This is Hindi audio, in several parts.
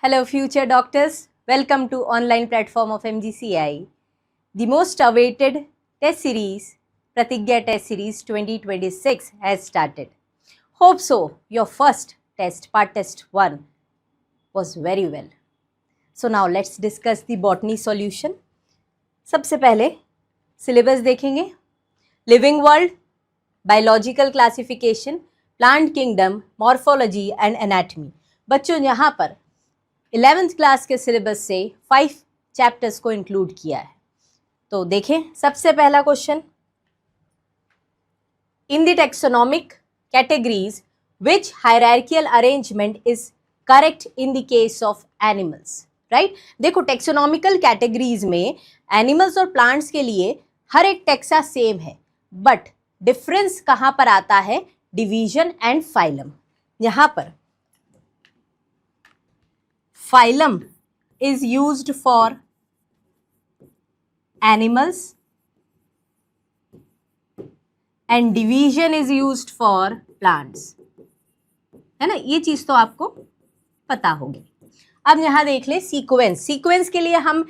Hello, future doctors. Welcome to online platform of MGCI. The most awaited test series, Pratigya Test Series 2026 has started. Hope so. Your first test, part test 1, was very well. So now let's discuss the botany solution. सबसे पहले syllabus देखेंगे. Living world, biological classification, plant kingdom, morphology and anatomy. बच्चों यहाँ पर 11th क्लास के सिलेबस से 5 चैप्टर्स को इंक्लूड किया है. तो देखें सबसे पहला question, in the taxonomic categories which hierarchical arrangement is correct in the case of animals. Right, देखो टेक्सोनॉमिकल कैटेगरीज में एनिमल्स और प्लांट्स के लिए हर एक टेक्सा सेम है, बट डिफरेंस कहाँ पर आता है? Division and phylum. यहाँ पर phylum is used for animals and division is used for plants. है ना, ये चीज तो आपको पता होगी. अब यहां देख ले सीक्वेंस. सीक्वेंस के लिए हम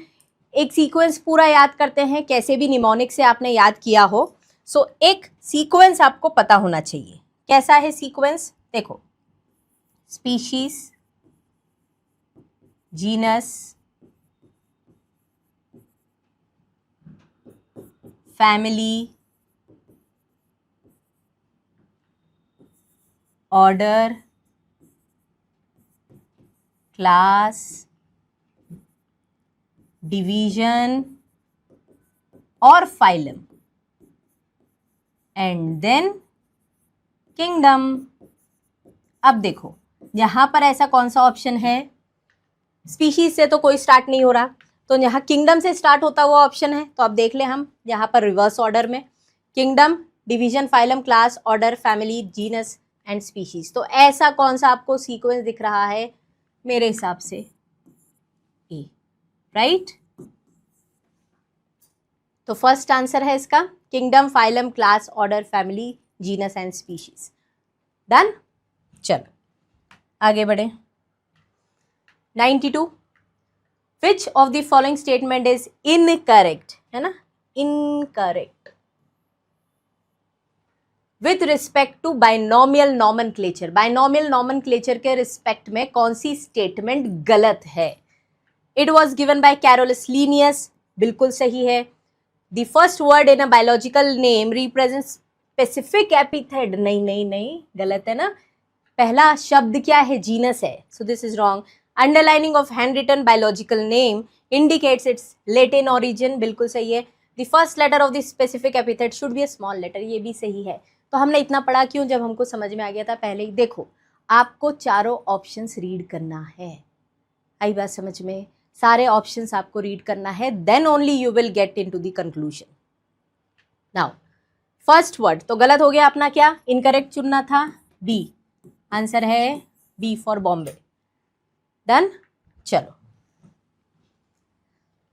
एक सीक्वेंस पूरा याद करते हैं, कैसे भी निमोनिक से आपने याद किया हो. सो एक सीक्वेंस आपको पता होना चाहिए. कैसा है सीक्वेंस? देखो, species, genus, family, order, class, division और फाइलम, एंड देन किंगडम. अब देखो यहां पर ऐसा कौन सा ऑप्शन है? स्पीशीज से तो कोई स्टार्ट नहीं हो रहा, तो यहाँ किंगडम से स्टार्ट होता हुआ ऑप्शन है. तो अब देख ले हम यहाँ पर रिवर्स ऑर्डर में, kingdom, division, phylum, class, order, family, genus and species. तो ऐसा कौन सा आपको सीक्वेंस दिख रहा है? मेरे हिसाब से ए. राइट, तो फर्स्ट आंसर है इसका kingdom, phylum, class, order, family, genus and species. Done. चलो आगे बढ़े. 92. Which of the following statement is incorrect? है ना, incorrect with respect to binomial nomenclature. binomial nomenclature के रिस्पेक्ट में कौन सी स्टेटमेंट गलत है? It was given by Carolus Linnaeus. बिल्कुल सही है. The first word in a biological name represents specific epithet. नहीं, गलत है ना. पहला शब्द क्या है? जीनस है. So this is wrong. Underlining of handwritten biological name indicates its Latin origin. बिल्कुल सही है. The first letter of the specific epithet should be a small letter. ये भी सही है. तो हमने इतना पढ़ा क्यों? जब हमको समझ में आ गया था पहले ही. देखो आपको चारों ऑप्शंस रीड करना है. आई बात समझ में? सारे ऑप्शंस आपको रीड करना है, then only you will get into the conclusion. Now first word तो गलत हो गया अपना. क्या इनकरेक्ट चुनना था? बी. आंसर है बी फॉर बॉम्बे. डन. चलो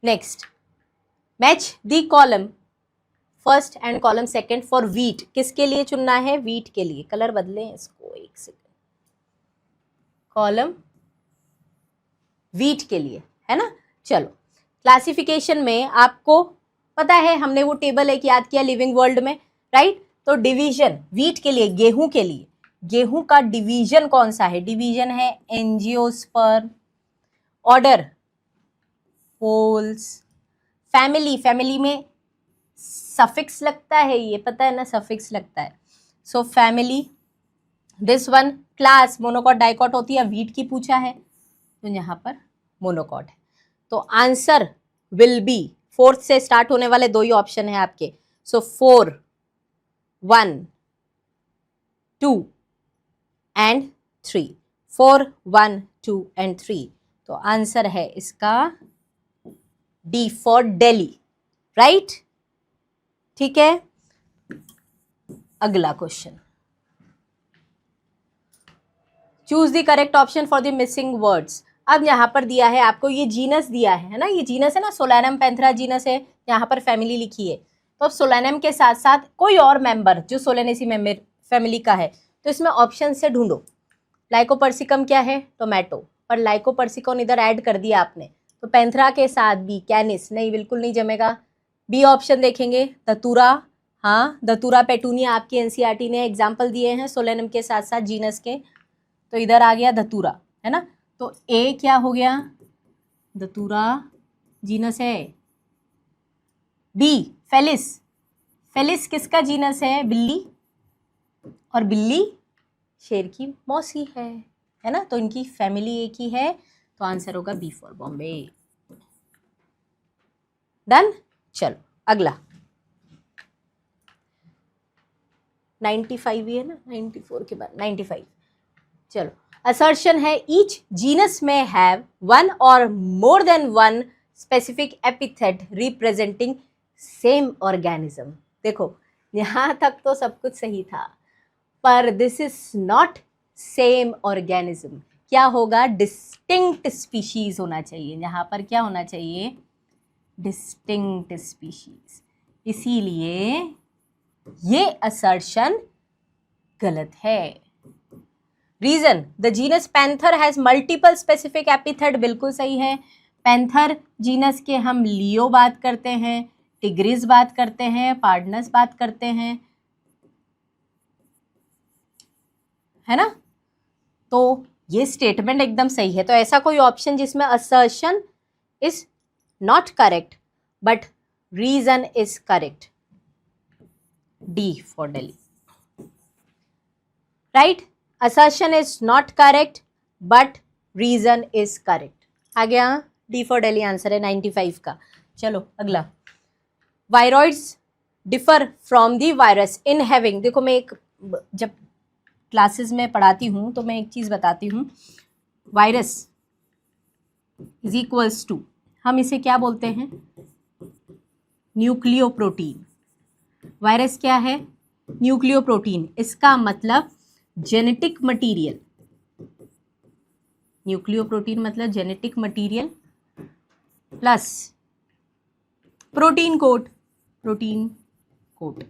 next, match the column first and column second for wheat. किसके लिए चुनना है? वीट के लिए. कलर बदलें इसको एक सेकंड. कॉलम वीट के लिए, है ना. चलो क्लासिफिकेशन में आपको पता है, हमने वो टेबल एक याद किया लिविंग वर्ल्ड में. राइट, तो डिवीजन वीट के लिए, गेहूं के लिए, गेहूं का डिवीजन कौन सा है? डिवीजन है एंजियोस्पर्म. Order Poales. फैमिली में सफिक्स लगता है, ये पता है ना, सफिक्स लगता है. So family. This one class, monocot dicot होती है. वीट की पूछा है तो यहाँ पर मोनोकॉट है. तो आंसर विल बी, फोर्थ से स्टार्ट होने वाले दो ही ऑप्शन है आपके. सो 4, 1, 2 एंड 3. 4, 1, 2 एंड 3. तो आंसर है इसका डी फॉर दिल्ली. राइट, ठीक है. अगला question, choose the correct option for the missing words. अब यहाँ पर दिया है आपको, ये जीनस दिया है ना, ये जीनस है ना, सोलैनम पैंथेरा जीनस है. यहाँ पर फैमिली लिखी है, तो अब सोलैनम के साथ साथ कोई और मेंबर जो सोलेनेसी फैमिली का है, तो इसमें ऑप्शन से ढूंढो. लाइकोपर्सिकम क्या है? टोमेटो. पर लाइकोपर्सिकॉन इधर ऐड कर दिया आपने, तो पैंथरा के साथ बी कैनिस, नहीं बिल्कुल नहीं जमेगा। बी ऑप्शन देखेंगे, धतूरा, हाँ धतूरा पेटूनिया आपकी एनसीईआरटी ने एग्जाम्पल दिए हैं सोलेनम के साथ साथ जीनस के, तो इधर आ गया धतूरा, है ना। तो ए क्या हो गया, धतूरा जीनस है। बी फेलिस, फेलिस किसका जीनस है, बिल्ली, और बिल्ली शेर की मौसी है ना, तो इनकी फैमिली एक ही है, तो आंसर होगा बी फॉर बॉम्बे। डन। चलो अगला 95 ही है ना, 94 के बाद 95। चलो असर्शन है ईच जीनस में हैव वन और more than one specific epithet representing same organism. देखो यहाँ तक तो सब कुछ सही था, पर this is not same organism. क्या होगा, डिस्टिंक्ट स्पीशीज होना चाहिए, यहाँ पर क्या होना चाहिए, डिस्टिंक्ट स्पीशीज, इसीलिए ये असर्शन गलत है। Reason, the genus panther has multiple specific epithet, बिल्कुल सही है। पैंथर जीनस के हम लियो बात करते हैं, टिग्रिस बात करते हैं, पार्डनस बात करते हैं, है ना, तो ये स्टेटमेंट एकदम सही है। तो ऐसा कोई ऑप्शन जिसमें assertion is not correct but reason is correct, D for Delhi, right. Assertion is not correct but reason is correct, आ गया डी फॉर दिल्ली आंसर है 95 का। चलो अगला, viroids differ from the virus in having, देखो मैं एक जब क्लासेस में पढ़ाती हूँ तो मैं एक चीज़ बताती हूँ, वायरस इज इक्वल्स टू, हम इसे क्या बोलते हैं, न्यूक्लियोप्रोटीन। वायरस क्या है, न्यूक्लियोप्रोटीन, इसका मतलब जेनेटिक मटीरियल, न्यूक्लियोप्रोटीन मतलब genetic material plus protein code, protein code,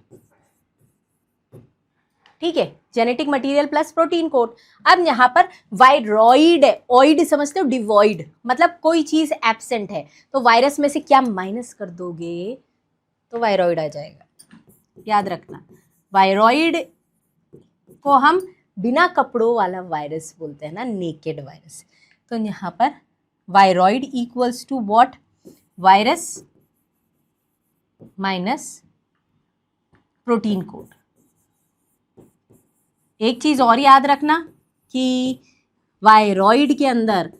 ठीक है, genetic material plus protein code. अब यहाँ पर वायरॉइड है, ऑइड समझते हो, डिवॉइड मतलब कोई चीज एब्सेंट है, तो वायरस में से क्या माइनस कर दोगे तो वायरॉइड आ जाएगा, याद रखना। वायरॉइड को हम बिना कपड़ों वाला वायरस बोलते हैं ना, नेकेड वायरस। तो यहाँ पर viroid equals to what, virus minus protein code. एक चीज और याद रखना कि वायरॉइड के अंदर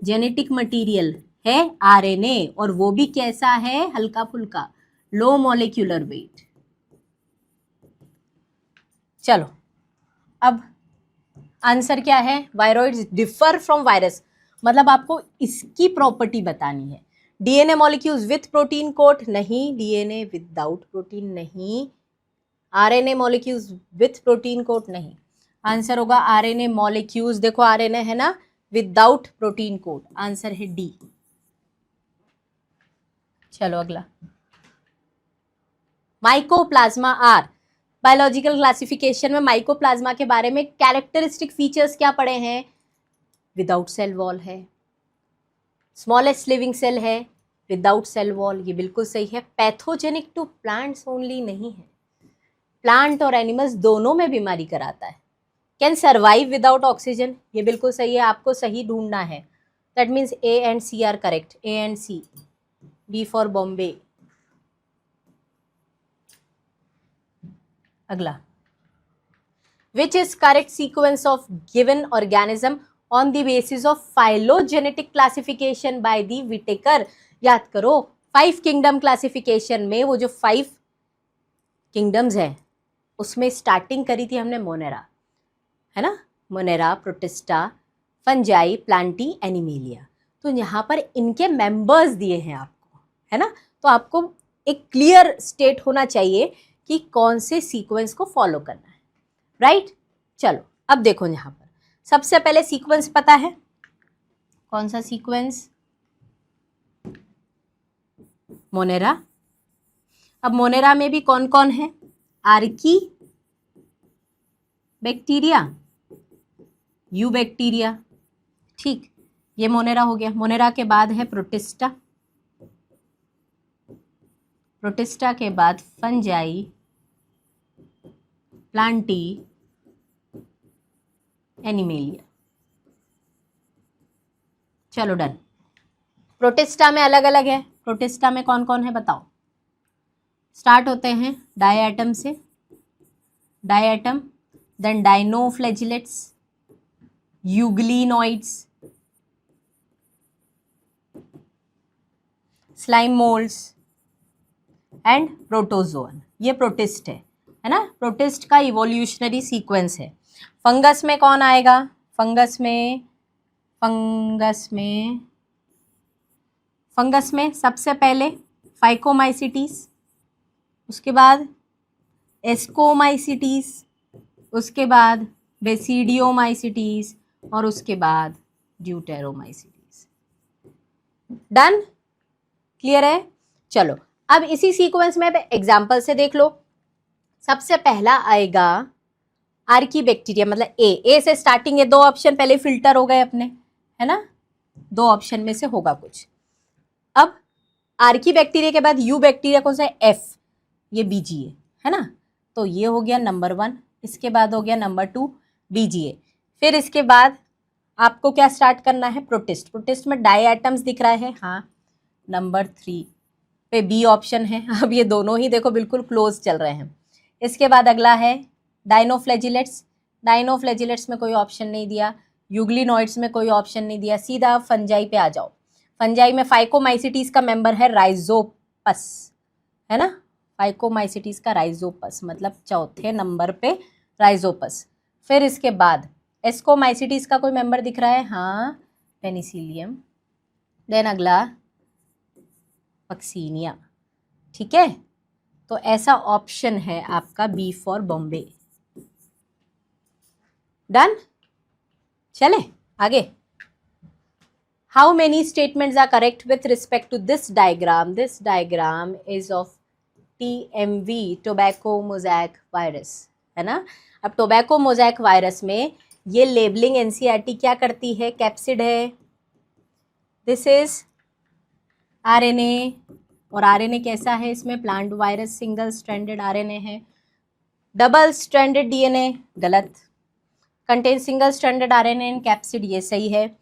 जेनेटिक मटेरियल है आरएनए, और वो भी कैसा है, हल्का फुल्का, लो मॉलिक्यूलर वेट। चलो अब आंसर क्या है, वायरॉइड्स डिफर फ्रॉम वायरस, मतलब आपको इसकी प्रॉपर्टी बतानी है। DNA molecules with protein code नहीं, डीएनए विदाउट प्रोटीन नहीं, RNA molecules with protein code नहीं, आंसर होगा आरएनए मॉलिक्यूल्स, देखो आरएनए है ना, विदाउट प्रोटीन कोड, आंसर है डी। चलो अगला, माइकोप्लाज्मा आर, बायोलॉजिकल क्लासिफिकेशन में माइकोप्लाज्मा के बारे में कैरेक्टरिस्टिक फीचर्स क्या पढ़े हैं, विदाउट सेल वॉल है, स्मॉलेस्ट लिविंग सेल है, विदाउट सेल वॉल, ये बिल्कुल सही है। पैथोजेनिक टू प्लांट्स ओनली नहीं है, प्लांट और एनिमल्स दोनों में बीमारी कराता है। कैन सर्वाइव विदाउट ऑक्सीजन, ये बिल्कुल सही है, आपको सही ढूंढना है। That means A and C are correct, A and C, B for Bombay. अगला, which is correct sequence of given organism on the basis of phylogenetic classification by the Whittaker. याद करो 5 किंगडम क्लासिफिकेशन में वो जो 5 किंगडम्स हैं उसमें स्टार्टिंग करी थी हमने मोनेरा, है ना, Monera, protista, fungi, Plantae, animalia. तो यहाँ पर इनके मेंबर्स दिए हैं आपको, है ना, तो आपको एक क्लियर स्टेट होना चाहिए कि कौन से सीक्वेंस को फॉलो करना है, राइट। चलो अब देखो यहाँ पर सबसे पहले सीक्वेंस पता है कौन सा सीक्वेंस, मोनेरा। अब मोनेरा में भी कौन कौन है, आर्की बैक्टीरिया, यू बैक्टीरिया, ठीक, ये मोनेरा हो गया। मोनेरा के बाद है प्रोटिस्टा, प्रोटिस्टा के बाद फंजाई, प्लांटी, एनिमेलिया। चलो डन। प्रोटिस्टा में अलग अलग है। प्रोटिस्टा में कौन कौन है बताओ। स्टार्ट होते हैं डायएटम से, diatom, then dinoflagellates, euglenoids, slime moulds and protozoan. ये प्रोटिस्ट है ना। प्रोटिस्ट का इवोल्यूशनरी सीक्वेंस है। फंगस में कौन आएगा। फंगस में सबसे पहले फाइकोमाइसिटीज, उसके बाद एस्कोमाइसिटीज, उसके बाद बेसिडियोमाइसिटीज और उसके बाद ड्यूटेरोमाइसिटीज। डन, क्लियर है। चलो अब इसी सीक्वेंस में एग्जाम्पल से देख लो। सबसे पहला आएगा आर्कीबैक्टीरिया, मतलब ए से स्टार्टिंग है। 2 ऑप्शन पहले फिल्टर हो गए अपने, है ना। 2 ऑप्शन में से होगा कुछ। अब आर्कीबैक्टीरिया के बाद यू बैक्टीरिया कौन सा है, एफ, ये बीजीए है ना। तो ये हो गया नंबर 1। इसके बाद हो गया नंबर 2 बीजीए। फिर इसके बाद आपको क्या स्टार्ट करना है, प्रोटिस्ट। प्रोटिस्ट में डाई एटम्स दिख रहा है, हाँ। नंबर 3 पे बी ऑप्शन है। अब ये दोनों ही देखो बिल्कुल क्लोज चल रहे हैं। इसके बाद अगला है डाइनोफ्लैजिलेट्स। डाइनोफ्लैजिलेट्स में कोई ऑप्शन नहीं दिया। यूग्लिनॉइड्स में कोई ऑप्शन नहीं दिया। सीधा फंजाई पे आ जाओ। फंजाई में फाइकोमाइसिटीज का मेंबर है राइजोपस, है ना। फाइकोमाइसिटीज का राइजोपस, मतलब चौथे नंबर पे राइजोपस। फिर इसके बाद एस्कोमाइसिटीज का कोई मेंबर दिख रहा है, हाँ, पेनिसिलियम। देन अगला पक्सीनिया, ठीक है। तो ऐसा ऑप्शन है आपका बी फॉर बॉम्बे। डन, चले आगे। How many statements are correct with respect to this diagram. This diagram is of TMV, tobacco mosaic virus, है ना। अब टोबैको मोज़ैक वायरस में ये लेबलिंग NCERT क्या करती है, कैप्सिड है। दिस इज RNA, और RNA कैसा है, इसमें plant virus single stranded RNA है। डबल स्ट्रैंडेड DNA गलत। कंटेन सिंगल स्ट्रैंडेड RNA इन कैप्सिड, ये सही है।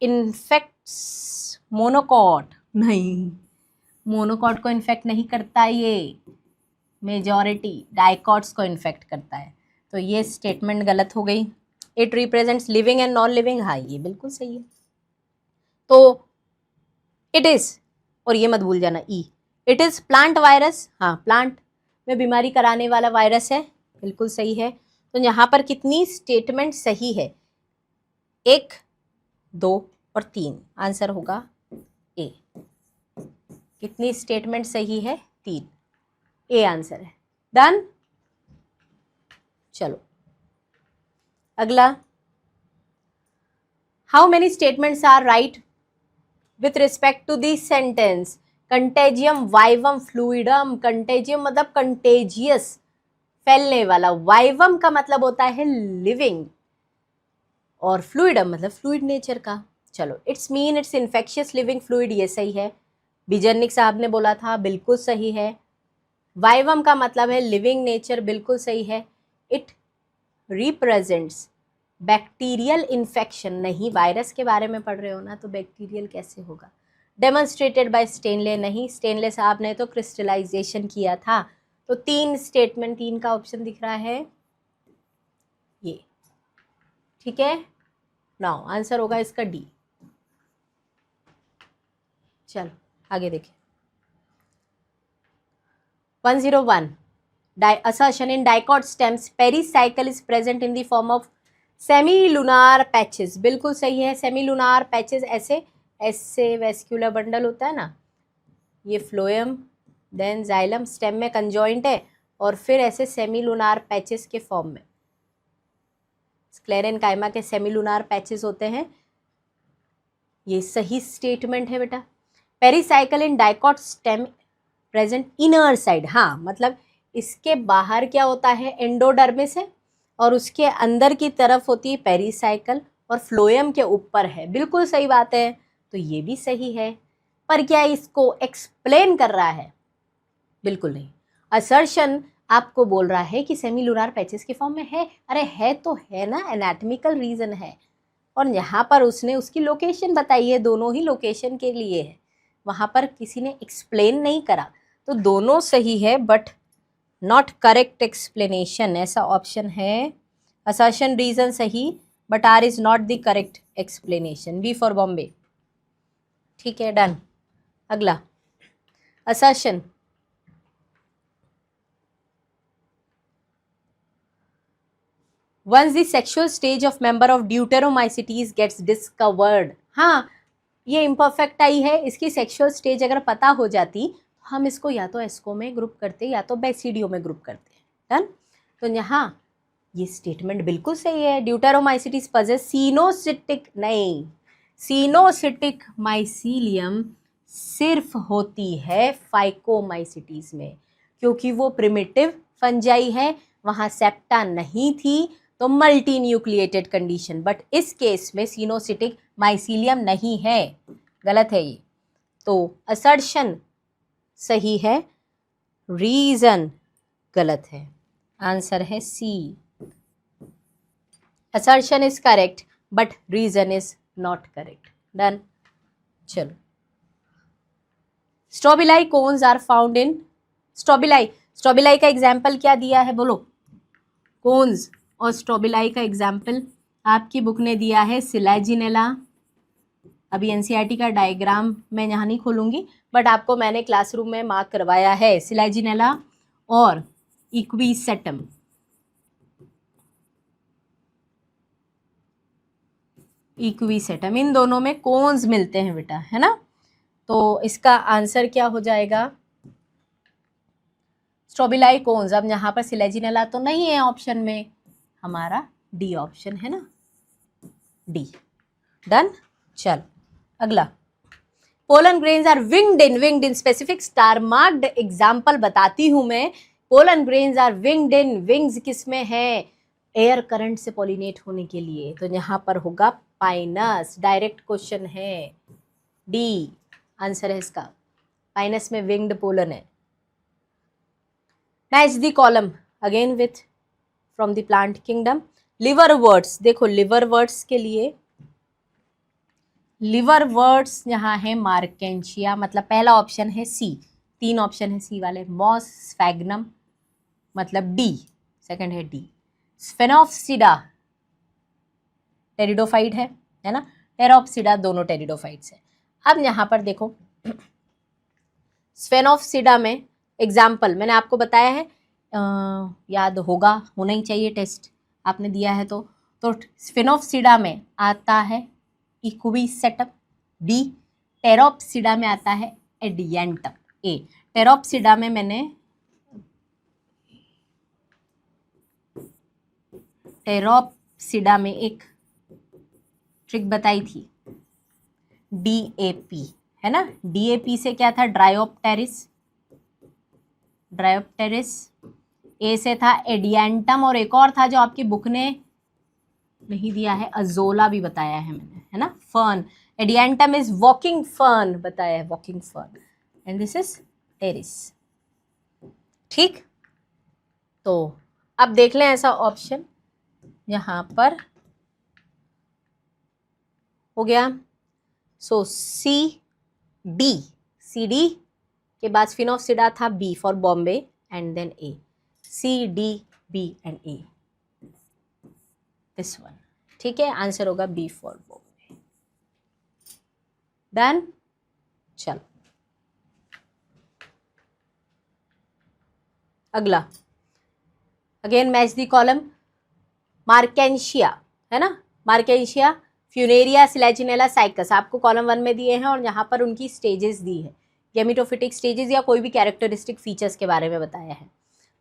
इन्फेक्ट्स मोनोकॉट, नहीं, मोनोकॉट को इन्फेक्ट नहीं करता, ये मेजॉरिटी डाइकॉट्स को इन्फेक्ट करता है। तो ये स्टेटमेंट गलत हो गई। It represents living and non living, हाँ ये बिल्कुल सही है। तो इट इज, और ये मत भूल जाना ई, इट इज प्लांट वायरस, हाँ प्लांट में बीमारी कराने वाला वायरस है, बिल्कुल सही है। तो यहाँ पर कितनी स्टेटमेंट सही है, 1, 2 और 3, आंसर होगा ए। कितनी स्टेटमेंट सही है, 3, ए आंसर है। डन, चलो अगला। How many statements are right with respect to this sentence, contagium vivum fluidum. Contagium मतलब कंटेजियस, फैलने वाला। वाइवम का मतलब होता है लिविंग, और फ्लूइडम मतलब फ्लूइड नेचर का। चलो, it's mean it's infectious living fluid, ये सही है। बिजर्निक साहब ने बोला था, बिल्कुल सही है। वाइवम का मतलब है लिविंग नेचर, बिल्कुल सही है। इट रिप्रेजेंट्स बैक्टीरियल इन्फेक्शन, नहीं वायरस के बारे में पढ़ रहे हो ना, तो बैक्टीरियल कैसे होगा। डेमोन्स्ट्रेटेड बाय स्टेनले, नहीं, स्टेनले साहब ने तो क्रिस्टलाइजेशन किया था। तो 3 स्टेटमेंट, 3 का ऑप्शन दिख रहा है ये, ठीक है। नाउ आंसर होगा इसका डी। चलो आगे देखिए। 101 assertion in dicot stems pericycle is present in the form of semilunar patches, बिल्कुल सही है। सेमीलुनार पैचेस ऐसे वेस्क्यूलर बंडल होता है ना, ये फ्लोएम, देन जाइलम, स्टेम में कंजॉइंट है, और फिर ऐसे सेमीलुनार पैचेस के फॉर्म में स्क्लेरेनकाइमा के सेमीलुनार पैचेस होते हैं। ये सही स्टेटमेंट है बेटा। Pericycle in dicot stem present inner side, हाँ मतलब इसके बाहर क्या होता है, एंडोडर्मिस है, और उसके अंदर की तरफ होती है पेरिसाइकल, और फ्लोएम के ऊपर है, बिल्कुल सही बात है, तो ये भी सही है। पर क्या इसको एक्सप्लेन कर रहा है? बिल्कुल नहीं। असर्शन आपको बोल रहा है कि सेमीलुनार पैचेस के फॉर्म में है। अरे है तो है ना, एनाटॉमिकल रीजन है, और यहाँ पर उसने उसकी लोकेशन बताई है, दोनों ही लोकेशन के लिए है, वहाँ पर किसी ने एक्सप्लेन नहीं करा, तो दोनों सही है बट नॉट करेक्ट एक्सप्लेनेशन, ऐसा ऑप्शन है। असर्शन रीजन सही but R is not the correct explanation, B for Bombay. ठीक है, डन। अगला assertion, once the sexual stage of member of deuteromycetes gets discovered, हाँ ये इम्परफेक्ट आई है, इसकी सेक्सुअल स्टेज अगर पता हो जाती हम इसको या तो एस्को में ग्रुप करते या तो बैसिडियो में ग्रुप करते। डन। तो यहाँ ये स्टेटमेंट बिल्कुल सही है, ड्यूटेरोमाइसिटीज पजेस सीनोसिटिक, नहीं, सीनोसिटिक माइसीलियम सिर्फ होती है फाइकोमाइसिटीज में, क्योंकि वो प्रिमिटिव फंजाई है, वहाँ सेप्टा नहीं थी, तो मल्टी न्यूक्लिएटेड कंडीशन, बट इस केस में सीनोसिटिक माइसीलियम नहीं है, गलत है ये। तो असर्शन सही है, रीजन गलत है, आंसर है C. Assertion is correct but reason is not correct. Done. चलो, strobili cones are found in, strobili का एग्जाम्पल क्या दिया है बोलो? कोन्स और स्ट्रोबिलाई का एग्जाम्पल आपकी बुक ने दिया है सिलाजिनेला। अभी एनसीईआरटी का डायग्राम मैं यहाँ नहीं खोलूँगी, बट आपको मैंने क्लासरूम में मार्क करवाया है, सिलाजिनेला और इक्विसेटम। इक्विसेटम, इन दोनों में कोन्स मिलते हैं बेटा, है ना? तो इसका आंसर क्या हो जाएगा? Strobili cones. अब यहाँ पर सिलेजिनेला तो नहीं है ऑप्शन में, हमारा डी ऑप्शन है ना, डी। डन। चल अगला, pollen grains are winged in specific star marked example बताती हूं मैं। Pollen grains are winged in, wings किसमें है? एयर करंट से पॉलिनेट होने के लिए, तो यहाँ पर होगा पाइनस, डायरेक्ट क्वेश्चन है, डी आंसर है इसका, पाइनस में विंग्ड पोलन है। Match the column again with from the plant kingdom. Liverworts, देखो लिवरवर्ट्स के लिए, लिवरवर्ट्स यहाँ है मार्केंशिया, मतलब पहला ऑप्शन है सी, 3 ऑप्शन है सी वाले, मॉस स्फैग्नम मतलब डी, सेकंड है डी। स्फेनोप्सिडा टेरिडोफाइट है ना, टेरोप्सिडा दोनों टेरिडोफाइट्स है। अब यहाँ पर देखो स्फेनोप्सिडा में एग्जाम्पल मैंने आपको बताया है, याद होगा, होना ही चाहिए, टेस्ट आपने दिया है तो स्फेनोप्सिडा में आता है इक्विसेटम, बी टेरोप्सिडा में आता है एडियंटम, ए टेरोप्सिडा में मैंने टेरोप्सिडा में एक ट्रिक बताई थी, डीएपी है ना, डीएपी से क्या था? ड्रायोप्टेरिस, ए से था एडियंटम, और एक और था जो आपकी बुक ने नहीं दिया है, अजोला भी बताया है मैंने, है ना, fern. Adiantum is walking fern बताया है, walking fern, and this is Pteris. ठीक, तो अब देख लें ऐसा ऑप्शन यहाँ पर हो गया। सो सी डी के बाद स्फेनोप्सिडा था, B for Bombay, and then A, C D B and A, this one. ठीक है, आंसर होगा बी फॉर बॉम्बे। डन। चलो अगला, again match the column, Marchantia है ना, मार्केंशिया, फ्यूनेरिया, सिलेजिनेला, साइकस आपको कॉलम 1 में दिए हैं, और यहाँ पर उनकी स्टेजेस दी है, गेमिटोफिटिक स्टेजेस या कोई भी कैरेक्टरिस्टिक फीचर्स के बारे में बताया है।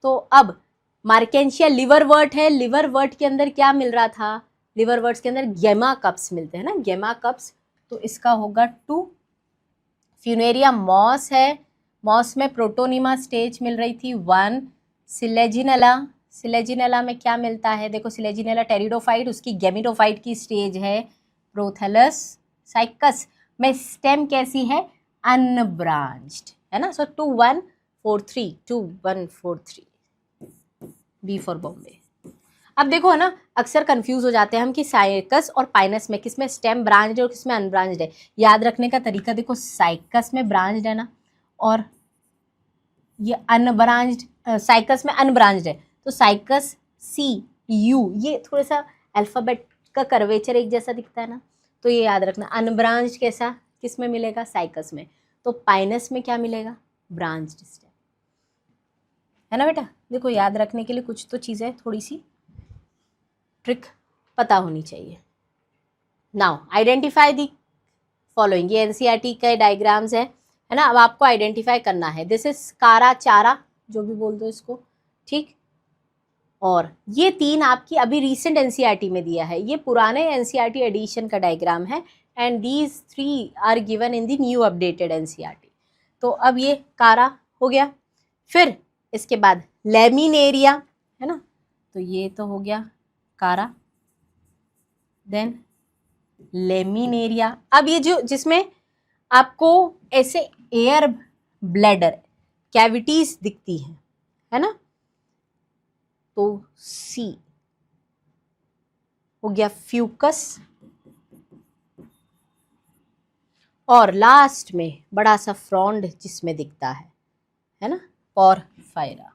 तो अब मार्केंशिया लिवरवर्ट है, लिवरवर्ट के अंदर क्या मिल रहा था? लिवरवर्ट्स के अंदर गेमा कप्स मिलते हैं ना, गेमा कप्स, तो इसका होगा 2। फ्यूनेरिया मॉस है, मॉस में प्रोटोनिमा स्टेज मिल रही थी 1। सिलेजिनेला सिलेजिनेला में क्या मिलता है? देखो सिलेजिनेला टेरिडोफाइट, उसकी गेमिटोफाइट की स्टेज है प्रोथैलस साइकस में स्टेम कैसी है? अनब्रांच्ड, है ना। सो 2143 2143 बी फॉर बॉम्बे। अब देखो है ना, अक्सर कंफ्यूज हो जाते हैं हम कि साइकस और पाइनस में किसमें स्टेम ब्रांच्ड है और किसमें अनब्रांच्ड है। याद रखने का तरीका देखो, साइकस में ब्रांच्ड है ना, और ये अनब्रांच्ड, साइकस में अनब्रांच्ड है, तो साइकस सी यू, ये थोड़ा सा अल्फाबेट का कर्वेचर एक जैसा दिखता है ना, तो ये याद रखना। अनब्रांच्ड कैसा किस में मिलेगा? साइकस में। तो पाइनस में क्या मिलेगा? ब्रांच्ड स्टेम, है ना बेटा। देखो याद रखने के लिए कुछ तो चीज़ें थोड़ी सी ट्रिक पता होनी चाहिए। नाउ आइडेंटिफाई दी फॉलोइंग, ये एनसीईआरटी के डायग्राम्स है ना। अब आपको आइडेंटिफाई करना है, दिस इज कारा चारा, जो भी बोल दो इसको, ठीक। और ये तीन आपकी अभी रीसेंट एनसीईआरटी में दिया है, ये पुराने एनसीईआरटी एडिशन का डायग्राम है, and these 3 are given in the new updated NCERT. तो अब ये कारा हो गया, फिर इसके बाद लेमिनेरिया, है ना, तो ये तो हो गया कारा, देन लेमिनेरिया। अब ये जो जिसमें आपको ऐसे एयर ब्लैडर कैविटीज दिखती है ना, तो सी हो गया फ्यूकस, और लास्ट में बड़ा सा फ्रॉन्ड जिसमें दिखता है ना, पोरफायरा।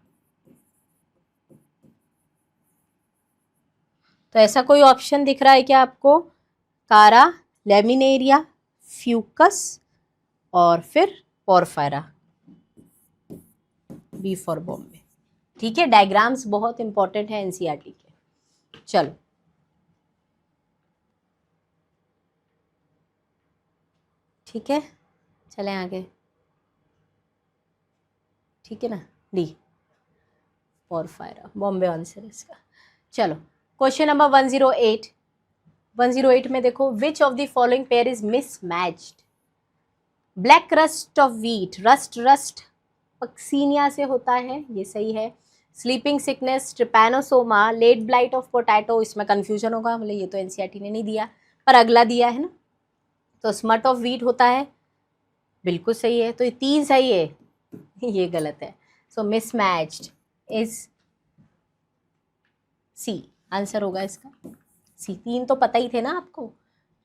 तो ऐसा कोई ऑप्शन दिख रहा है क्या आपको? कारा, लेमिनेरिया, फ्यूकस और फिर पोरफायरा, बी फॉर बॉम्बे। ठीक है, डायग्राम्स बहुत इंपॉर्टेंट है एनसीईआरटी के। चलो ठीक है, चलें आगे। ठीक है ना, डी पोरफायरा बॉम्बे आंसर इसका। चलो क्वेश्चन नंबर 108। 108 में देखो, which of the following pair is mismatched? Black rust of wheat, rust Puccinia से होता है, ये सही है। Sleeping sickness, trypanosoma, late blight of potato, इसमें कंफ्यूजन होगा, मतलब ये तो एनसीईआरटी ने नहीं दिया पर अगला दिया है ना, तो स्मट ऑफ व्हीट होता है, बिल्कुल सही है। तो ये 3 सही है, ये गलत है। सो मिसमैच्ड इज सी, आंसर होगा इसका सी। 3 तो पता ही थे ना आपको,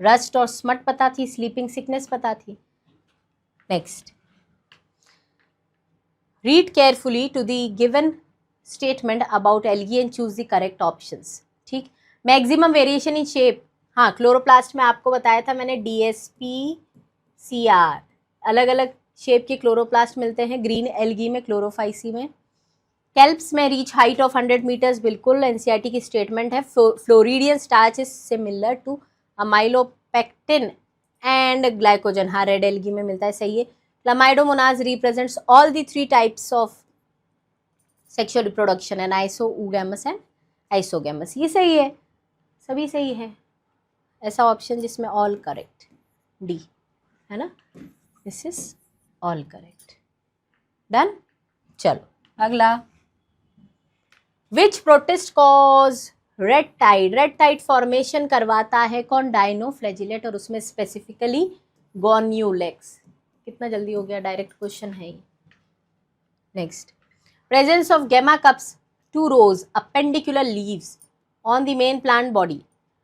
रस्ट और स्मट पता थी, स्लीपिंग सिकनेस पता थी। Next, read carefully to the given statement about algae and choose the correct options. ठीक, मैक्सिमम वेरिएशन इन शेप, हाँ क्लोरोप्लास्ट में आपको बताया था मैंने, DSP CR, अलग अलग शेप के क्लोरोप्लास्ट मिलते हैं, ग्रीन एल्गी में, क्लोरोफाइसी में। कैल्प्स में रीच हाइट ऑफ 100 मीटर्स, बिल्कुल एनसीईआरटी की स्टेटमेंट है। Floridean starch is similar to amylopectin and glycogen, हाँ रेड एल्गी में मिलता है, सही है। Chlamydomonas represents all the 3 types of sexual reproduction and isogamous and isogamous, ये सही है, सभी सही है। ऐसा ऑप्शन जिसमें ऑल करेक्ट, डी, है ना, this is all correct. Done. चलो अगला, which protist cause red tide? Red tide formation करवाता है कौन? डाइनोफ्लैजिलेट, और उसमें स्पेसिफिकली गोन्यूलेक्स। कितना जल्दी हो गया, डायरेक्ट क्वेश्चन है ये। Next, presence of gemma cups 2 rows appendicular leaves on the main plant body,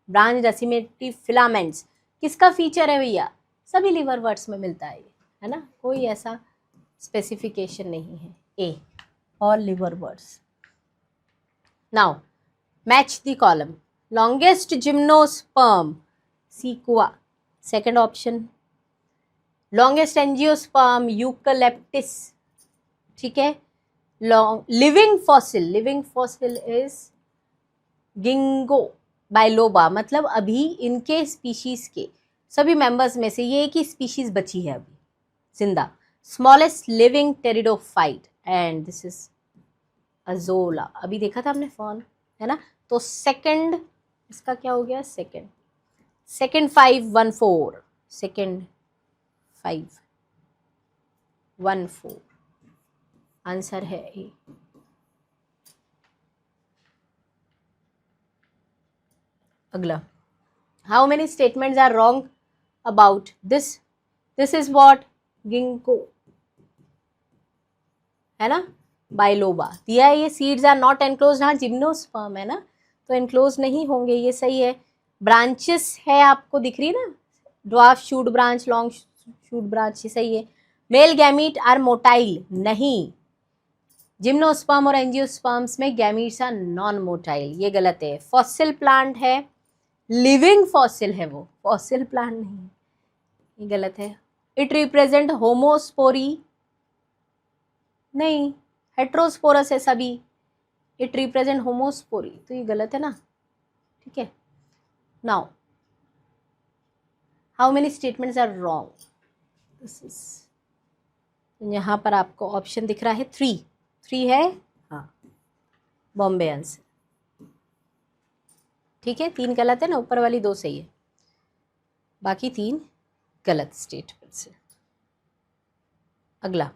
branch रसिमेटिव फिलामेंट्स, किसका फीचर है भैया? सभी लिवरवर्ट्स में मिलता है ये, है ना, कोई ऐसा स्पेसिफिकेशन नहीं है। A, all liverworts. Now match the column, longest gymnosperm, sequoia, second option. Longest angiosperm, eucalyptus, ठीक है। Living fossil is ginkgo biloba, मतलब अभी इनके स्पीशीज के सभी मेंबर्स में से ये एक ही स्पीशीज बची है अभी जिंदा। Smallest living pteridophyte, and this is azolla, अभी देखा था हमने फॉर्म, है ना। तो सेकंड इसका क्या हो गया? सेकंड 514, सेकंड 514 आंसर है ए। अगला, how many statements are wrong about this, this is what, ginkgo, है ना, बाइलोबा दिया है, ये सीड्स आर नॉट एनक्लोज, हाँ जिम्नोस्पर्म है ना, तो एनक्लोज नहीं होंगे, ये सही है। ब्रांचेस है आपको दिख रही ना, dwarf shoot branch, long shoot branch, ये सही है। मेल गैमीट आर मोटाइल, नहीं, जिम्नोस्पर्म और एंजियोस्पर्म्स में गैमीट्स आर नॉन मोटाइल, ये गलत है। फॉसिल प्लांट है, लिविंग फॉसिल है वो, फॉसिल प्लांट नहीं है, ये गलत है। इट रिप्रेजेंट होमोस्पोरी, नहीं, हेट्रोस्पोरस है सभी, इट रिप्रेजेंट होमोस्पोरी, तो ये गलत है ना, ठीक है। Now how many statements are wrong, this is, यहाँ पर आपको ऑप्शन दिख रहा है 3 है, हाँ, बॉम्बे आंसर, ठीक है। 3 गलत है ना, ऊपर वाली 2 सही है, बाकी 3 गलत स्टेटमेंट्स है। अगला,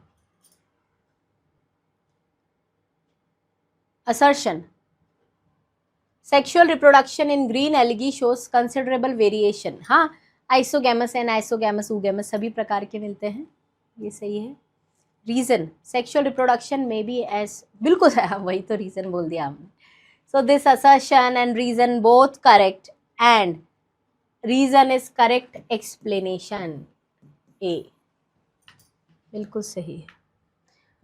assertion, sexual reproduction in green algae shows considerable variation, हाँ, आइसोगैमस एंड आइसोगैमस ऊगैमस सभी प्रकार के मिलते हैं, ये सही है। रीजन, सेक्सुअल रिप्रोडक्शन में बी एस, बिल्कुल वही तो रीजन बोल दिया हमने। So this assertion and reason both correct, and reason is correct explanation, A बिल्कुल सही है।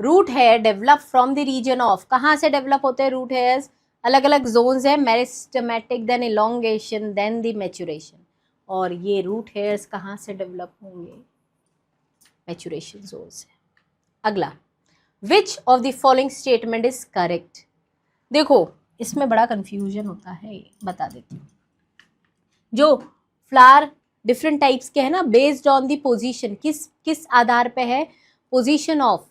Root hair develop from the region of, कहाँ से डेवलप होते हैं रूट हेयर्स, अलग अलग जोन्स है, meristematic, then elongation, then the maturation, और ये रूट हेयर्स कहाँ से डेवलप होंगे, मैच्योरेशन जोन से। अगला, which of the following statement is correct, देखो इसमें बड़ा कंफ्यूजन होता है, बता देती हूँ। जो फ्लावर डिफरेंट टाइप्स के हैं ना, बेस्ड ऑन द पोजीशन, किस आधार पे है, position of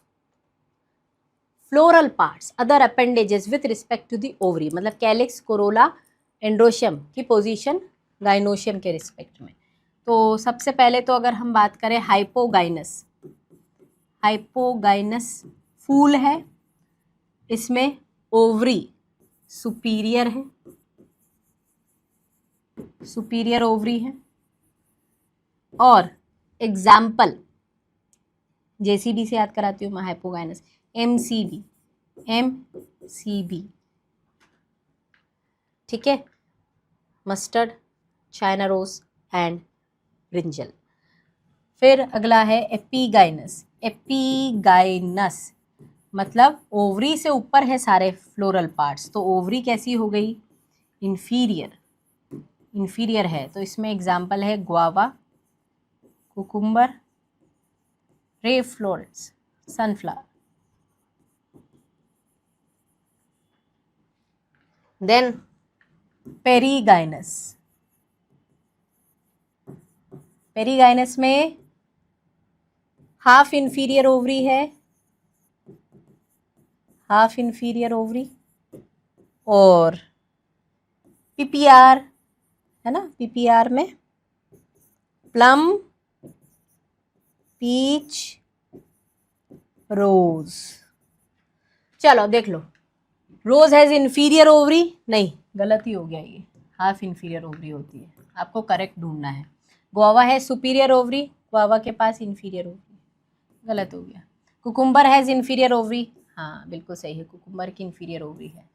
floral parts, other appendages with respect to the ovary, मतलब कैलिक्स, कोरोला, एंड्रोशियम की पोजीशन गाइनोशियम के रिस्पेक्ट में। तो सबसे पहले तो अगर हम बात करें हाइपोगाइनस, हाइपोगाइनस फूल है, इसमें ओवरी सुपीरियर है, सुपीरियर ओवरी है, और एग्जाम्पल जेसीबी से याद कराती हूँ मैं, हाइपोगाइनस एमसीबी, एमसीबी, ठीक है, mustard, China rose and brinjal. फिर अगला है एपीगाइनस, एपीगाइनस मतलब ओवरी से ऊपर है सारे फ्लोरल पार्ट्स, तो ओवरी कैसी हो गई, इंफीरियर, इंफीरियर है, तो इसमें एग्जाम्पल है guava, cucumber, ray florets, sunflower. Then perigynous, perigynous में हाफ इंफीरियर ओवरी है, हाफ इंफीरियर ओवरी, और पीपीआर है ना, पीपीआर में प्लम, पीच, रोज। चलो देख लो, रोज हैज इंफीरियर ओवरी, नहीं गलत ही हो गया, ये हाफ इंफीरियर ओवरी होती है, आपको करेक्ट ढूंढना है। गुआवा है सुपीरियर ओवरी, गुआवा के पास इंफीरियर ओवरी, गलत हो गया। कुकुम्बर हैज इंफीरियर ओवरी, हाँ बिल्कुल सही है, कुकुम्बर की इंफीरियर ओवरी है।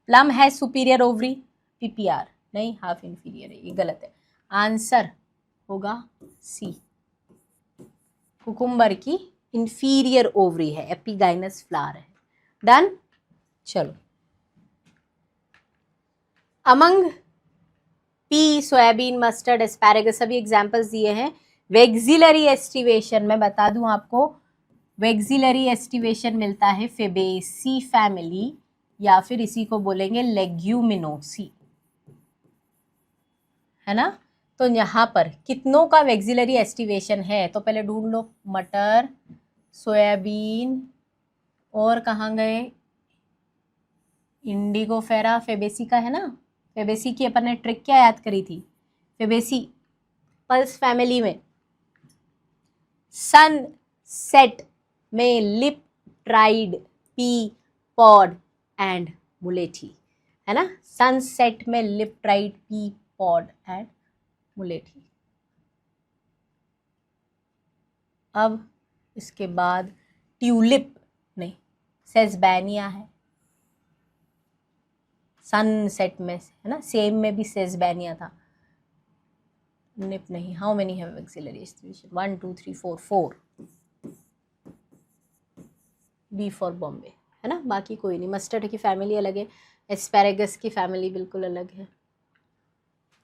Plum has superior ovary, PPR नहीं, हाफ इंफीरियर है, ये गलत है, आंसर होगा सी, कुकुम्बर की इंफीरियर ओवरी है, एपीगाइनस फ्लावर है। डन, चलो among P, soybean, mustard, asparagus सभी एग्जाम्पल्स दिए हैं। वेक्सिलरी एस्टिवेशन में बता दूं आपको, वेक्सिलरी एस्टिवेशन मिलता है फेबेसी फैमिली, या फिर इसी को बोलेंगे लेग्यूमिनोसी, है ना। तो यहाँ पर कितनों का वेक्सिलरी एस्टिवेशन है, तो पहले ढूंढ लो, मटर, सोयाबीन, और कहाँ गए, इंडिगोफेरा, फेबेसी का है ना, फेबेसी की अपन ने ट्रिक क्या याद करी थी, फेबेसी पल्स फैमिली में सन सेट में lip tried, pea pod and मुलेठी, है ना, सनसेट में lip tried, pea pod and मुलेठी। अब इसके बाद ट्यूलिप नहीं, सेस्बेनिया है, सनसेट में है ना, सेम में भी सेस्बेनिया था, निप नहीं। How many have axillary aestivation? 1 2 3 4 4। B for Bombay है ना, बाकी कोई नहीं। मस्टर्ड की फैमिली अलग है, एस्पैरेगस की फैमिली बिल्कुल अलग है।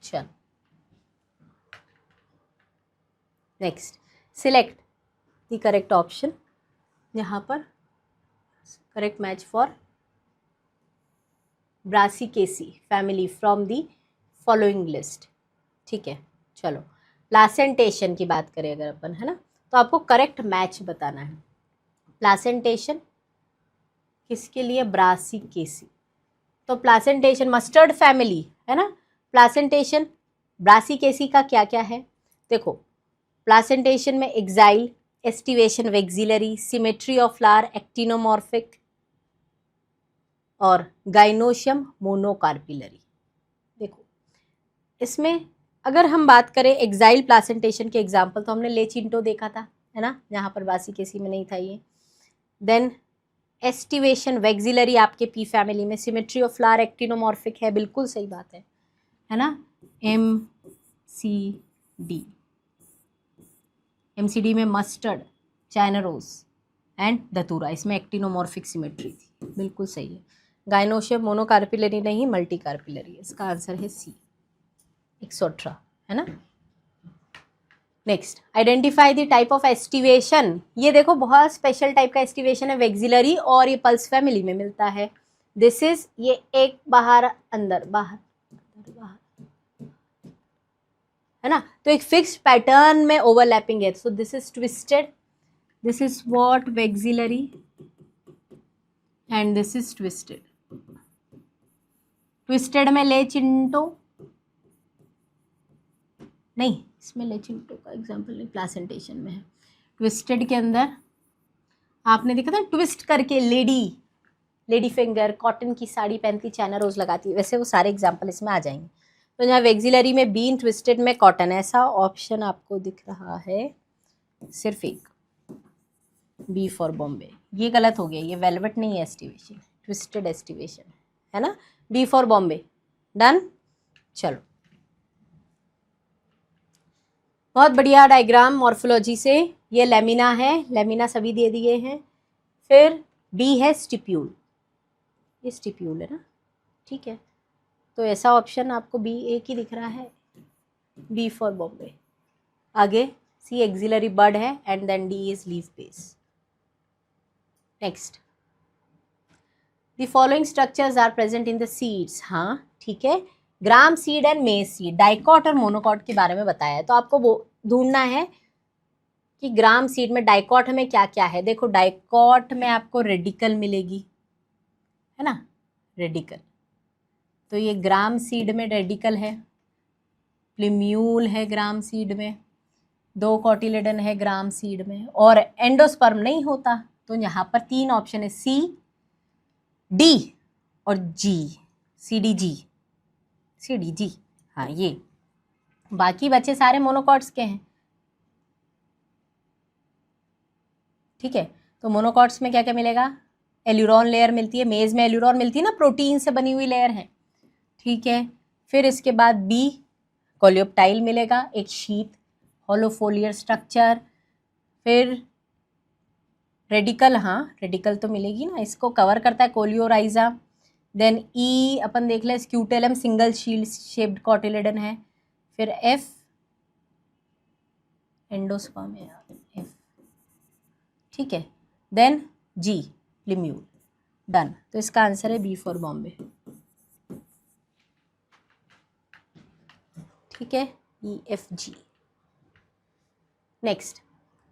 चल next, select the correct option. यहाँ पर correct match for Brassicaceae family from the following list. ठीक है, चलो प्लासेंटेशन की बात करें अगर अपन, है ना, तो आपको करेक्ट मैच बताना है। प्लासेंटेशन किसके लिए? ब्रासिकेसी। तो प्लासेंटेशन मस्टर्ड फैमिली है ना, प्लासेंटेशन ब्रासिकेसी का क्या क्या है देखो। प्लासेंटेशन में axile, aestivation, vexillary, symmetry of flower, actinomorphic और गाइनोशियम मोनोकार्पिलरी। देखो इसमें अगर हम बात करें एक्साइल प्लासेंटेशन के एग्जाम्पल, तो हमने लेचिंटो देखा था, है ना, यहाँ पर ब्रासिकेसी में नहीं था ये। देन एस्टिवेशन, वेक्सिलरी आपके पी फैमिली में, सिमेट्री ऑफ फ्लावर एक्टिनोमॉर्फिक है, बिल्कुल सही बात है ना। एमसीडी में mustard, China rose and datura, इसमें एक्टिनोमॉर्फिक सिमेट्री थी, बिल्कुल सही है। गाइनोशियम मोनोकार्पिलरी नहीं, मल्टी कार्पिलरी, इसका आंसर है सी, 118 है ना। Next, identify the type of aestivation. ये देखो बहुत स्पेशल टाइप का एस्टिवेशन है, वेक्सिलरी, और ये पल्स फैमिली में मिलता है। दिस इज, ये एक बाहर अंदर, बाहर बाहर, है ना, तो एक फिक्स्ड पैटर्न में ओवरलैपिंग है, so this is twisted, this is what vexillary and this is twisted. Twisted में लेचिंटो नहीं, इसमें लेचिंटो का एग्जांपल नहीं, प्लासेंटेशन में है। ट्विस्टेड के अंदर आपने देखा था ट्विस्ट करके लेडी फिंगर, कॉटन की साड़ी पहनती, चाइना रोज लगाती है, वैसे वो सारे एग्जांपल इसमें आ जाएंगे। तो यहाँ वेक्सिलरी में बीन, ट्विस्टेड में कॉटन, ऐसा ऑप्शन आपको दिख रहा है सिर्फ एक, बी फॉर बॉम्बे। ये गलत हो गया, ये वेलवेट नहीं है एस्टिवेशन, ट्विस्टेड एस्टिवेशन है ना, बी फॉर बॉम्बे। डन, चलो बहुत बढ़िया डायग्राम मॉर्फोलॉजी से। ये लेमिना है, लेमिना सभी दे दिए हैं। फिर बी है स्टिप्यूल, ये स्टिप्यूल है ना, ठीक है, तो ऐसा ऑप्शन आपको बी एक ही दिख रहा है, बी फॉर बॉम्बे। आगे सी एक्सिलरी बड है and then D is leaf base. Next, the following structures are present in the seeds. हाँ ठीक है, gram seed and maize seed, dicot और मोनोकॉट के बारे में बताया है, तो आपको वो ढूंढना है कि ग्राम सीड में डाइकॉट में क्या क्या है। देखो डाइकॉट में आपको रेडिकल मिलेगी, है ना, रेडिकल, तो ये ग्राम सीड में रेडिकल है, प्लीम्यूल है ग्राम सीड में, 2 कॉटिलेडन है ग्राम सीड में, और एंडोस्पर्म नहीं होता, तो यहाँ पर 3 ऑप्शन है, सी, डी और जी, सी डी जी। हाँ ये बाकी बच्चे सारे मोनोकॉट्स के हैं, ठीक है, तो मोनोकॉट्स में क्या क्या मिलेगा? एल्यूरॉन लेयर मिलती है, मेज में एल्यूरॉन मिलती है ना, प्रोटीन से बनी हुई लेयर है, ठीक है। फिर इसके बाद बी कोलियोप्टाइल मिलेगा, एक शीट होलोफोलियर स्ट्रक्चर। फिर रेडिकल, हाँ रेडिकल तो मिलेगी ना, इसको कवर करता है कोलियोराइजा। देन ई अपन देख ले, scutellum single shield shaped cotyledon है। फिर एफ एंडोस्पर्म है एफ, ठीक है। देन जी प्लीम्यूल। डन, तो इसका आंसर है बी फॉर बॉम्बे, ठीक है, E F G. Next,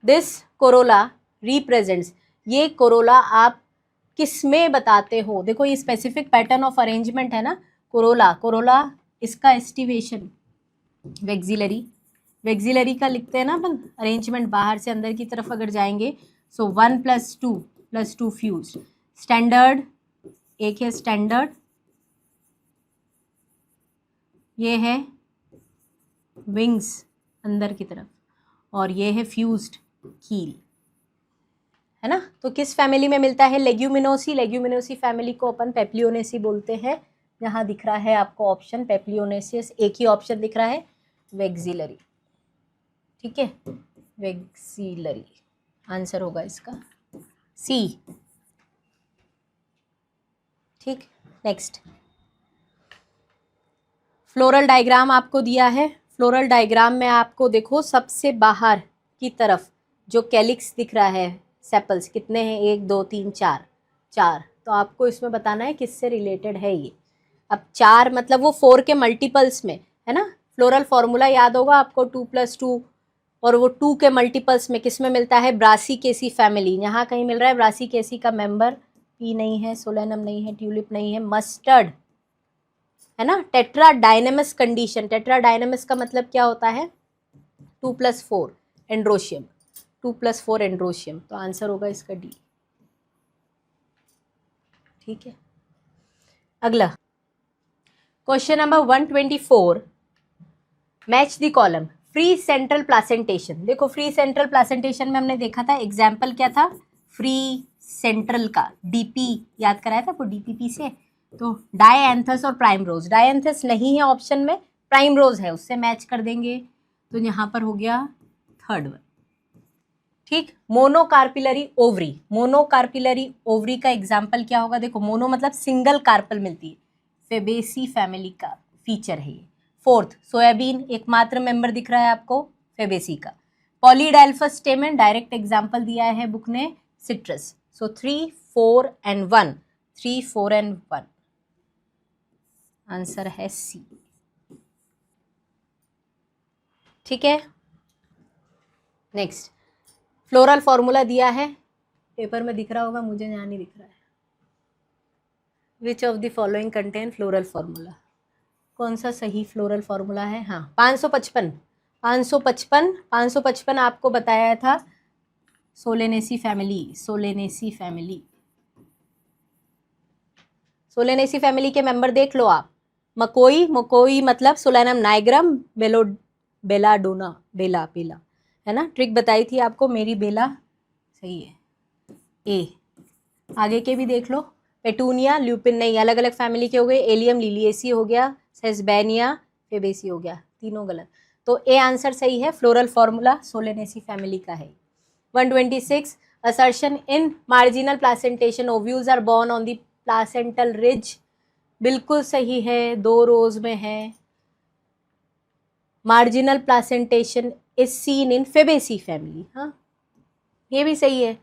this Corolla represents, ये कोरोला आप किस में बताते हो? देखो ये स्पेसिफिक पैटर्न ऑफ अरेंजमेंट है ना, कोरोला इसका एस्टिवेशन वेक्सिलरी, वेक्सिलरी का लिखते हैं ना अपन अरेंजमेंट, बाहर से अंदर की तरफ अगर जाएंगे, सो 1 + 2 फ्यूज। स्टैंडर्ड, एक है स्टैंडर्ड, ये है विंग्स अंदर की तरफ, और ये है फ्यूज्ड कील, है ना। तो किस फैमिली में मिलता है? लेग्यूमिनोसी। लेग्यूमिनोसी फैमिली को अपन पेप्लियोनेसी बोलते हैं। यहाँ दिख रहा है आपको ऑप्शन पेप्लियोनेसियस, एक ही ऑप्शन दिख रहा है वेक्सिलरी, ठीक है, वेक्सिलरी आंसर होगा इसका सी, ठीक। नेक्स्ट, फ्लोरल डायग्राम आपको दिया है। फ्लोरल डायग्राम में आपको देखो सबसे बाहर की तरफ जो कैलिक्स दिख रहा है, सेपल्स कितने हैं? 1 2 3 4, 4। तो आपको इसमें बताना है किससे रिलेटेड है ये। अब 4 मतलब वो 4 के मल्टीपल्स में है ना। फ्लोरल फॉर्मूला याद होगा आपको 2+2, और वो 2 के मल्टीपल्स में किस में मिलता है? Brassicaceae family. यहाँ कहीं मिल रहा है ब्रासिकेसी का मेंबर, पी नहीं है, सोलेनम नहीं है, ट्यूलिप नहीं है, मस्टर्ड है ना। Tetra dynamos condition, tetra dynamos का मतलब क्या होता है? 2+4 एंड्रोशियम, 2+4 एंड्रोशियम। तो आंसर होगा इसका डी, ठीक है। अगला question number 124, match the column free central placentation. देखो फ्री सेंट्रल प्लासेंटेशन में हमने देखा था एग्जाम्पल क्या था? फ्री सेंट्रल का डीपी याद कराया था आपको, डीपीपी से। तो डायएंथस और प्राइम रोज, डायएंथस नहीं है ऑप्शन में, प्राइम रोज है, उससे मैच कर देंगे। तो यहाँ पर हो गया थर्ड वन, ठीक। मोनोकार्पिलरी ओवरी, मोनोकार्पिलरी ओवरी का एग्जाम्पल क्या होगा? देखो मोनो मतलब सिंगल कार्पल मिलती है, फेबेसी फैमिली का फीचर है ये। फोर्थ, सोयाबीन एकमात्र मेंबर दिख रहा है आपको फेबेसी का। पॉलीडाइल्फस स्टेमन डायरेक्ट एग्जाम्पल दिया है बुक ने, citrus. So 3 4 and 1, 3 4 and 1 answer है सी, ठीक है। नेक्स्ट, फ्लोरल फॉर्मूला दिया है, पेपर में दिख रहा होगा, मुझे यहाँ नहीं दिख रहा है। विच of the following contain floral formula, कौन सा सही फ्लोरल फॉर्मूला है? हाँ 555, 555, 555 आपको बताया था Solanaceae family, Solanaceae family, Solanaceae family के मेंबर देख लो आप। मकोई, मकोई मतलब सोलैनम नाइग्रम, बेलाडोना, बेला बेला है ना, ट्रिक बताई थी आपको मेरी, बेला सही है। ए, आगे के भी देख लो, पेटूनिया, ल्यूपिन नहीं, अलग अलग फैमिली के हो गए, एलियम लिलिएसी हो गया, सेस्बेनिया फेबेसी हो गया, तीनों गलत। तो ए आंसर सही है, फ्लोरल फॉर्मूला सोलेनेसी फैमिली का है। 126, assertion in marginal placentation ovules are borne on the placental ridge, बिल्कुल सही है, 2 रोज में है। Marginal placentation is seen in Fabaceae family, हाँ ये भी सही है,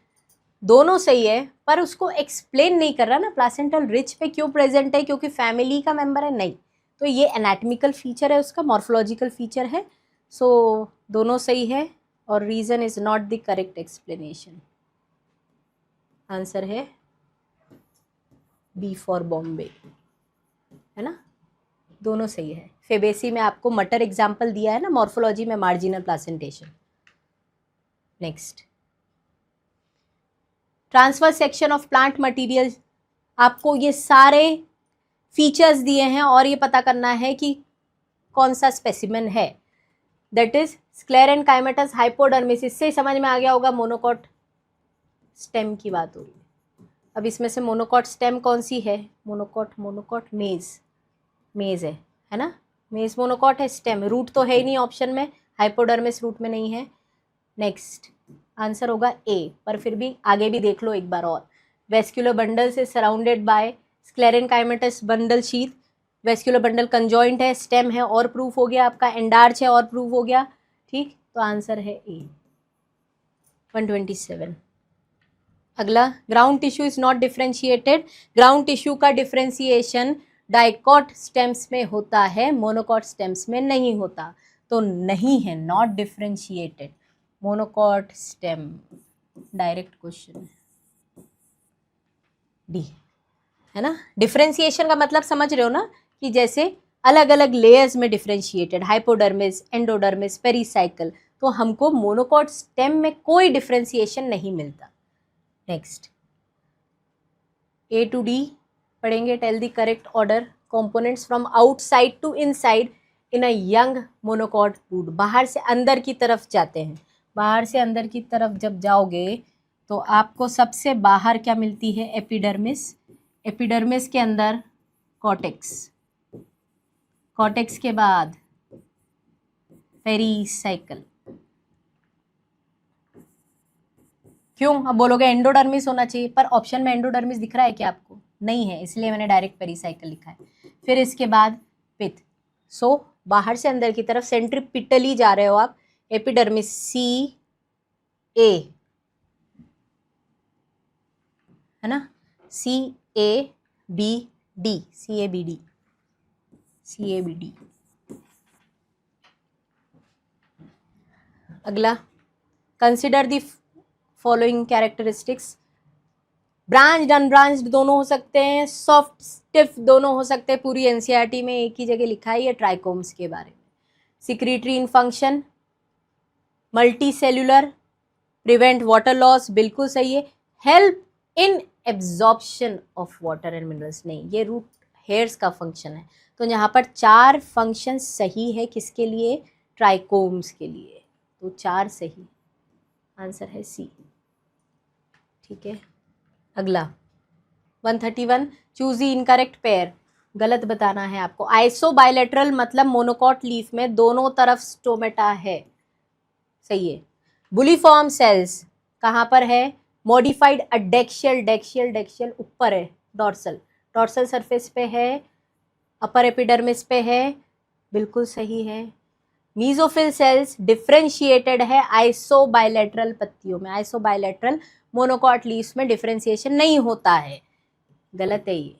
दोनों सही है, पर उसको एक्सप्लेन नहीं कर रहा ना प्लासेंटल रिच पे क्यों प्रेजेंट है, क्योंकि फैमिली का मेंबर है, नहीं। तो ये एनाटॉमिकल फीचर है उसका, मॉर्फोलॉजिकल फीचर है। सो दोनों सही है, और reason is not the correct explanation, answer है बी फॉर बॉम्बे, है ना, दोनों सही है। फेबेसी में आपको मटर एग्जाम्पल दिया है ना, मॉर्फोलॉजी में marginal placentation. Next, transfer section of plant material, आपको ये सारे फीचर्स दिए हैं और ये पता करना है कि कौन सा स्पेसिमेन है। दैट इज स्क्लेरेनकाइमेटस हाइपोडर्मिस, इससे समझ में आ गया होगा मोनोकॉट स्टेम की बात हो रही है। अब इसमें से मोनोकॉट स्टेम कौन सी है? मोनोकॉट, मोनोकॉट मेज, मेज है ना, मेज मोनोकॉट है, स्टेम रूट तो है ही नहीं ऑप्शन में, हाइपोडर्मिस रूट में नहीं है। नेक्स्ट आंसर होगा ए, पर फिर भी आगे भी देख लो एक बार और। वेस्क्यूलर बंडल से surrounded by sclerenchymatous bundle sheath, vascular bundle conjoint है, स्टेम है और प्रूफ हो गया आपका, एंडार्च है और प्रूफ हो गया, ठीक। तो आंसर है ए। 127, अगला, ground tissue is not differentiated, ground tissue का डिफ्रेंशिएशन डाइकॉट स्टेम्स में होता है, मोनोकॉट स्टेम्स में नहीं होता, तो नहीं है, not differentiated monocot stem, direct question D, है ना। डिफ्रेंशिएशन का मतलब समझ रहे हो ना, कि जैसे अलग अलग लेयर्स में डिफ्रेंशिएटेड, हाइपोडर्मिस, एंडोडर्मिस, पेरिसाइकल, तो हमको मोनोकॉट स्टेम में कोई डिफ्रेंशिएशन नहीं मिलता। नेक्स्ट, ए टू डी पढ़ेंगे, tell the correct order, components from outside to inside in a young monocot brood. बाहर से अंदर की तरफ जाते हैं, बाहर से अंदर की तरफ जब जाओगे तो आपको सबसे बाहर क्या मिलती है? एपिडर्मिस। एपिडर्मिस के अंदर कॉर्टेक्स, कॉर्टेक्स के बाद पेरीसाइकल। क्यों? अब बोलोगे एंडोडर्मिस होना चाहिए, पर ऑप्शन में एंडोडर्मिस दिख रहा है क्या आपको? नहीं है, इसलिए मैंने डायरेक्ट पेरीसाइकल लिखा है। फिर इसके बाद पिथ। सो बाहर से अंदर की तरफ सेंट्रीपिटली जा रहे हो आप। एपिडर्मिस सी ए, है ना, C A B D, C A B D, C A B D. अगला, consider the following characteristics. Branched unbranched दोनों हो सकते हैं, सॉफ्ट स्टिफ दोनों हो सकते हैं। पूरी एनसीईआरटी में एक ही जगह लिखा है ये ट्राइकोम्स के बारे में। Secretory in function, multicellular, prevent water loss, बिल्कुल सही है। Help in absorption of water and minerals, नहीं, ये रूट हेयर्स का फंक्शन है। तो यहाँ पर 4 फंक्शन सही है किसके लिए? ट्राइकोम्स के लिए। तो 4 सही, आंसर है सी। ठीक है। अगला 131, चूज द इनकरेक्ट पेयर। गलत बताना है आपको। आइसो बायलैटरल मतलब मोनोकॉट लीफ में दोनों तरफ स्टोमेटा है, सही है। बुलीफॉर्म सेल्स कहाँ पर है? मॉडिफाइड अडेक्शियल, डेक्शियल, डेक्शियल ऊपर है, डॉर्सल, डॉर्सल सरफेस पे है, अपर एपिडर्मिस पे है, बिल्कुल सही है। मीजोफिल सेल्स डिफरेंशिएटेड है आइसोबायलैटरल पत्तियों में। आइसोबायलैटरल मोनोकॉट लीव्स में डिफरेंशिएशन नहीं होता है, गलत है ये।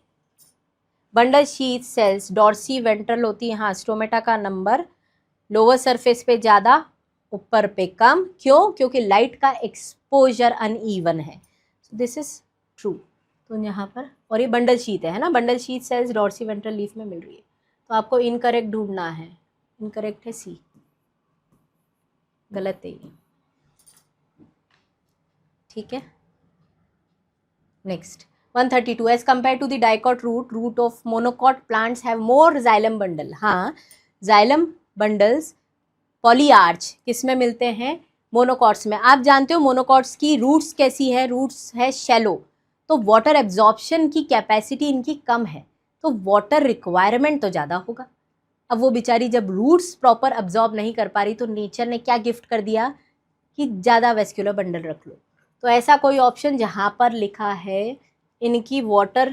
Bundle sheath cells dorsiventral होती है, हाँ, स्टोमेटा का नंबर लोअर सरफेस पे ज़्यादा, ऊपर पे कम। क्यों? क्योंकि लाइट का एक्सपोजर अनइवन है। So this is true. तो यहाँ पर, और ये बंडल शीथ है ना, bundle sheath cells dorsiventral leaf में मिल रही है। तो आपको इनकरेक्ट ढूंढना है। इनकरेक्ट है सी, गलत है ये। ठीक है। Next 132, as compared to the dicot root, root of monocot plants have more xylem bundle. हाँ, जाइलम बंडल्स पॉलीआर्च किस में मिलते हैं? मोनोकॉट्स में। आप जानते हो मोनोकॉट्स की रूट्स कैसी है? रूट्स है शैलो, तो वाटर एब्जॉर्प्शन की कैपेसिटी इनकी कम है, तो वाटर रिक्वायरमेंट तो ज़्यादा होगा। अब वो बेचारी जब रूट्स प्रॉपर अब्जॉर्ब नहीं कर पा रही तो नेचर ने क्या गिफ्ट कर दिया कि ज़्यादा वेस्क्यूलर बंडल रख लो। तो ऐसा कोई ऑप्शन जहाँ पर लिखा है इनकी वाटर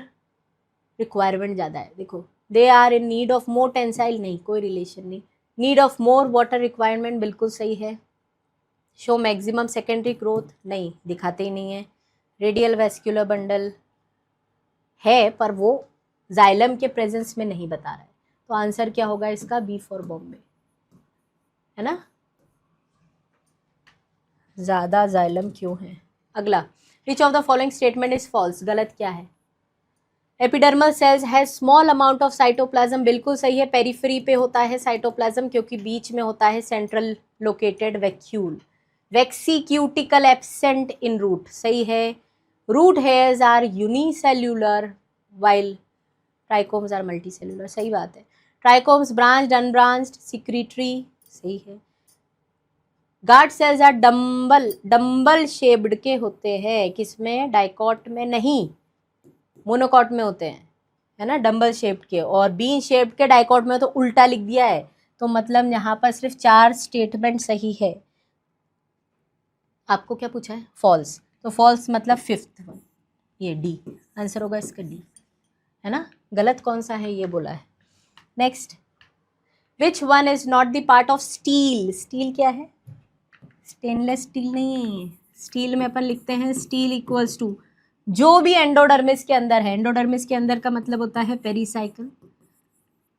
रिक्वायरमेंट ज़्यादा है, देखो, they are in need of more tensile, नहीं, कोई रिलेशन नहीं। Need of more water requirement बिल्कुल सही है। शो मैक्सिमम सेकेंडरी ग्रोथ, नहीं, दिखाते ही नहीं है। रेडियल वेस्क्यूलर बंडल है पर वो जाइलम के प्रेजेंस में नहीं बता रहा है। तो आंसर क्या होगा इसका? बी फॉर बॉम्बे, है ना। ज़्यादा जाइलम क्यों है? अगला, which of the following statement is false, गलत क्या है? Epidermal cells has small amount of cytoplasm, बिल्कुल सही है। पेरिफेरी पे होता है साइटोप्लाज्म क्योंकि बीच में होता है central located vacuole. Waxy cuticle absent in root, सही है। Root hairs are unicellular while trichomes are multicellular, सही बात है। ट्राइकोम्स ब्रांच्ड अनब्रांच्ड सिक्रीटरी, सही है। Guard cells are dumbbell, dumbbell shaped के होते हैं, किसमें? डाइकॉट में नहीं, मोनोकॉट में होते हैं, है ना, डम्बल शेप्ड के। और बीन शेप्ड के डाइकॉट में तो उल्टा लिख दिया है, तो मतलब यहाँ पर सिर्फ 4 स्टेटमेंट सही है। आपको क्या पूछा है? फॉल्स, तो फॉल्स मतलब 5th वन, ये डी आंसर होगा इसका, डी, है ना। गलत कौन सा है ये बोला है। Next, which one is not the part of steel. Steel क्या है? स्टेनलेस स्टील नहीं, स्टील में अपन लिखते हैं स्टील इक्वल्स टू जो भी एंडोडर्मिस के अंदर है। एंडोडर्मिस के अंदर का मतलब होता है पेरीसाइकल,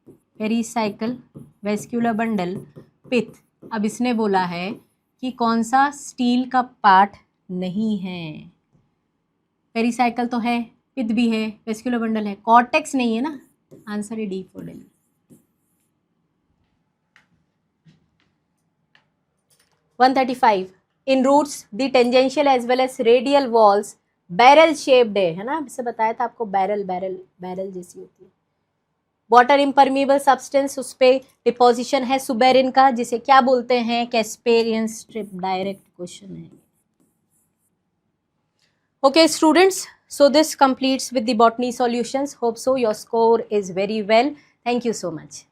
पेरीसाइकल, वेस्क्यूलर बंडल, पिथ। अब इसने बोला है कि कौन सा स्टील का पार्ट नहीं है। पेरीसाइकल तो है, पिथ भी है, वेस्क्यूलर बंडल है, कॉर्टेक्स नहीं है ना। आंसर है D for Delhi. 135, in roots the tangential as well as radial walls barrel shaped है ना, इससे बताया था आपको, बैरल बैरल बैरल जैसी होती है। वाटर इम्परमिएबल सब्सटेंस, उस पे डिपोजिशन है सुबेरिन का, जिसे क्या बोलते हैं, कैस्पेरियन स्ट्रिप। डायरेक्ट क्वेश्चन है। Okay students, so this completes with the botany solutions. Hope so your score is very well. Thank you so much.